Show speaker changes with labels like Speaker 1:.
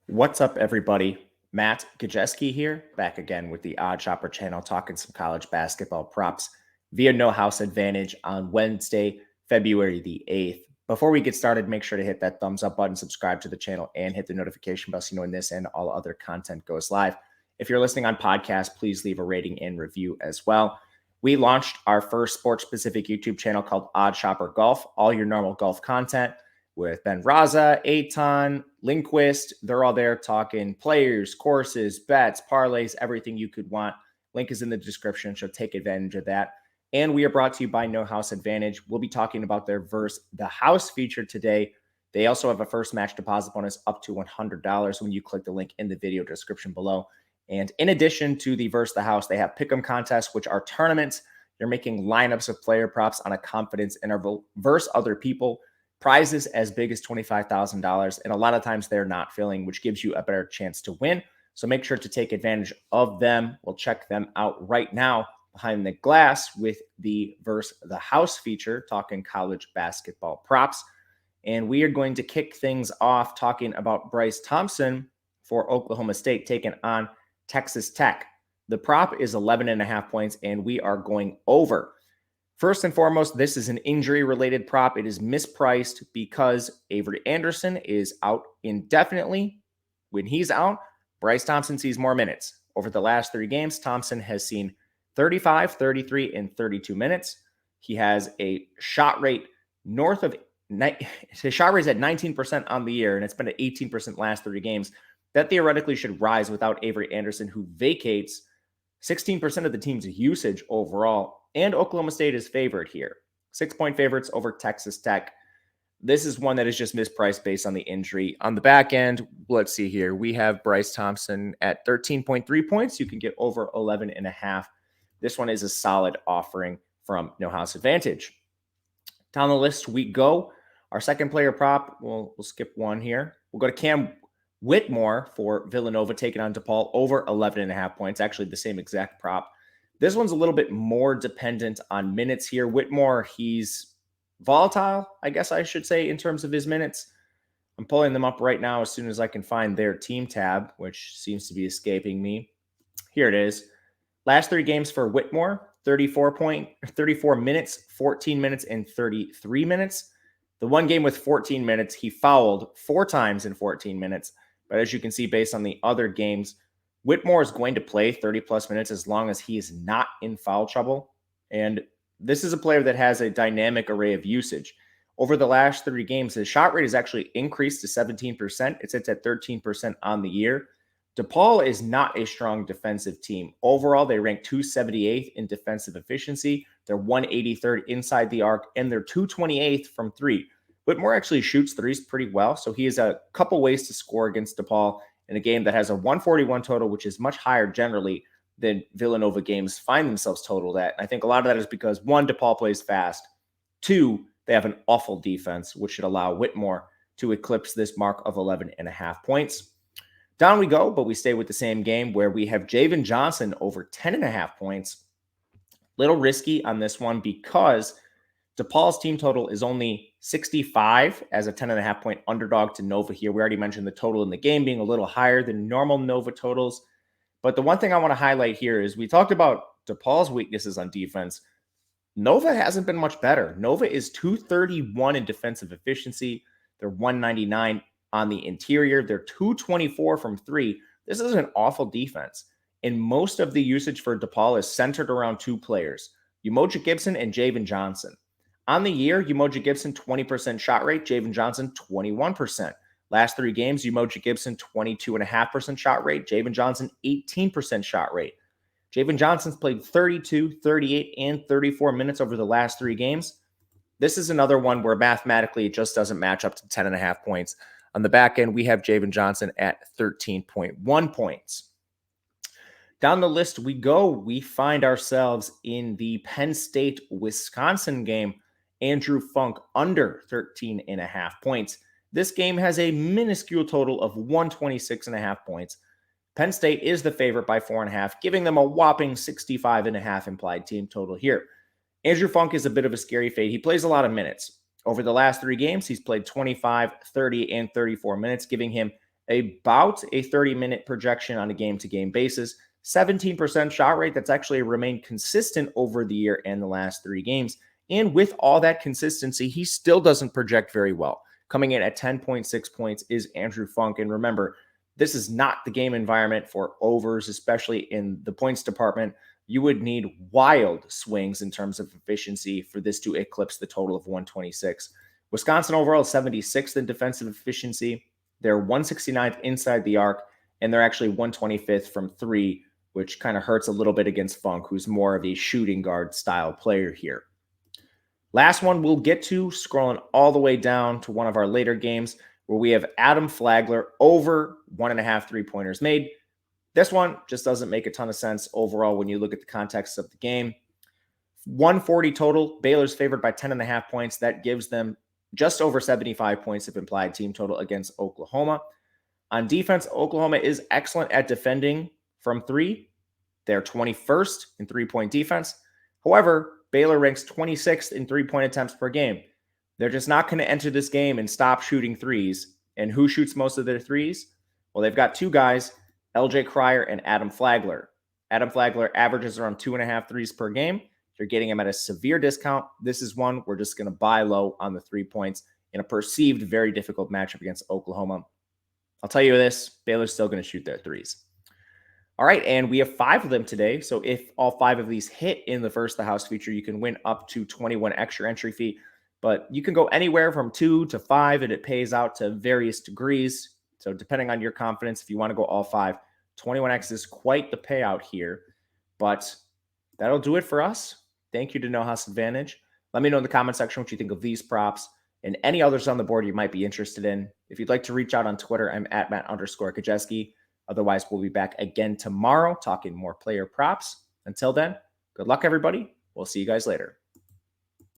Speaker 1: What's up, everybody? Matt Gajeski here, back again with the Odd Shopper channel, talking some college basketball props via No House Advantage on Wednesday, February the 8th. Before we get started, make sure to hit that thumbs up button, subscribe to the channel, and hit the notification bell so you know when this and all other content goes live. If you're listening on podcast, please leave a rating and review as well. We launched our first sports-specific YouTube channel called Odd Shopper Golf, all your normal golf content with Ben Raza, Aton, Lindquist. They're all there talking players, courses, bets, parlays, everything you could want. Link is in the description, so take advantage of that. And we are brought to you by No House Advantage. We'll be talking about their Verse the House feature today. They also have a first match deposit bonus up to $100 when you click the link in the video description below. And in addition to the Verse the House, they have Pick'em contests, which are tournaments. You're making lineups of player props on a confidence interval versus other people. Prizes as big as $25,000, and a lot of times they're not filling, which gives you a better chance to win. So make sure to take advantage of them. We'll check them out right now behind the glass with the Verse the House feature, talking college basketball props. And we are going to kick things off talking about Bryce Thompson for Oklahoma State taking on Texas Tech. The prop is 11.5 points, and we are going over. First and foremost, this is an injury-related prop. It is mispriced because Avery Anderson is out indefinitely. When he's out, Bryce Thompson sees more minutes. Over the last 3 games, Thompson has seen 35, 33, and 32 minutes. He has a shot rate north of his shot rate is at 19% on the year, and it's been at 18% last 3 games. That theoretically should rise without Avery Anderson, who vacates 16% of the team's usage overall. And Oklahoma State is favored here. 6-point favorites over Texas Tech. This is one that is just mispriced based on the injury. On the back end, let's see here. We have Bryce Thompson at 13.3 points. You can get over 11.5. This one is a solid offering from No House Advantage. Down the list we go. Our second player prop, we'll skip one here. We'll go to Cam Whitmore for Villanova, taking on DePaul over 11.5 points. Actually, the same exact prop. This one's a little bit more dependent on minutes here. Whitmore, he's volatile, I guess I should say, in terms of his minutes. I'm pulling them up right now as soon as I can find their team tab, which seems to be escaping me. Here it is. Last 3 games for Whitmore, 34 minutes, 14 minutes, and 33 minutes. The one game with 14 minutes, he fouled 4 times in 14 minutes. But as you can see, based on the other games, Whitmore is going to play 30-plus minutes as long as he is not in foul trouble. And this is a player that has a dynamic array of usage. Over the last 3 games, his shot rate has actually increased to 17%. It sits at 13% on the year. DePaul is not a strong defensive team. Overall, they rank 278th in defensive efficiency. They're 183rd inside the arc, and they're 228th from 3. Whitmore actually shoots threes pretty well, so he has a couple ways to score against DePaul in a game that has a 141 total, which is much higher generally than Villanova games find themselves totaled at. And I think a lot of that is because, 1, DePaul plays fast. 2, they have an awful defense, which should allow Whitmore to eclipse this mark of 11.5 points. Down we go, but we stay with the same game where we have Javen Johnson over 10.5 points. Little risky on this one because DePaul's team total is only 65 as a 10.5 point underdog to Nova here. We already mentioned the total in the game being a little higher than normal Nova totals. But the one thing I want to highlight here is we talked about DePaul's weaknesses on defense. Nova hasn't been much better. Nova is 231 in defensive efficiency. They're 199 on the interior. They're 224 from 3. This is an awful defense. And most of the usage for DePaul is centered around 2 players, Umoja Gibson and Javen Johnson. On the year, Umoja Gibson, 20% shot rate. Javen Johnson, 21%. Last 3 games, Umoja Gibson, 22.5% shot rate. Javen Johnson, 18% shot rate. Javen Johnson's played 32, 38, and 34 minutes over the last 3 games. This is another one where mathematically it just doesn't match up to 10.5 points. On the back end, we have Javen Johnson at 13.1 points. Down the list we go. We find ourselves in the Penn State-Wisconsin game. Andrew Funk under 13.5 points. This game has a minuscule total of 126.5 points. Penn State is the favorite by 4.5, giving them a whopping 65.5 implied team total here. Andrew Funk is a bit of a scary fade. He plays a lot of minutes. Over the last 3 games, he's played 25, 30, and 34 minutes, giving him about a 30-minute projection on a game-to-game basis. 17% shot rate. That's actually remained consistent over the year and the last 3 games. And with all that consistency, he still doesn't project very well. Coming in at 10.6 points is Andrew Funk. And remember, this is not the game environment for overs, especially in the points department. You would need wild swings in terms of efficiency for this to eclipse the total of 126. Wisconsin overall is 76th in defensive efficiency. They're 169th inside the arc, and they're actually 125th from 3, which kind of hurts a little bit against Funk, who's more of a shooting guard style player here. Last one we'll get to, scrolling all the way down to one of our later games, where we have Adam Flagler over 1.5 3-pointers made. This one just doesn't make a ton of sense overall when you look at the context of the game. 140 total. Baylor's favored by 10.5 points. That gives them just over 75 points of implied team total against Oklahoma. On defense, Oklahoma is excellent at defending from 3. They're 21st in 3-point defense. However, Baylor ranks 26th in 3-point attempts per game. They're just not going to enter this game and stop shooting threes. And who shoots most of their threes? Well, they've got 2 guys, LJ Cryer and Adam Flagler. Adam Flagler averages around 2.5 threes per game. You're getting him at a severe discount. This is one we're just going to buy low on the 3 points in a perceived very difficult matchup against Oklahoma. I'll tell you this, Baylor's still going to shoot their threes. All right, and we have 5 of them today. So if all 5 of these hit in the first the house feature, you can win up to 21 extra entry fee. But you can go anywhere from 2 to 5, and it pays out to various degrees. So depending on your confidence, if you want to go all 5, 21x is quite the payout here. But that'll do it for us. Thank you to No House Advantage. Let me know in the comment section what you think of these props and any others on the board you might be interested in. If you'd like to reach out on Twitter, I'm at Matt_Kajeski. Otherwise, we'll be back again tomorrow talking more player props. Until then, good luck, everybody. We'll see you guys later.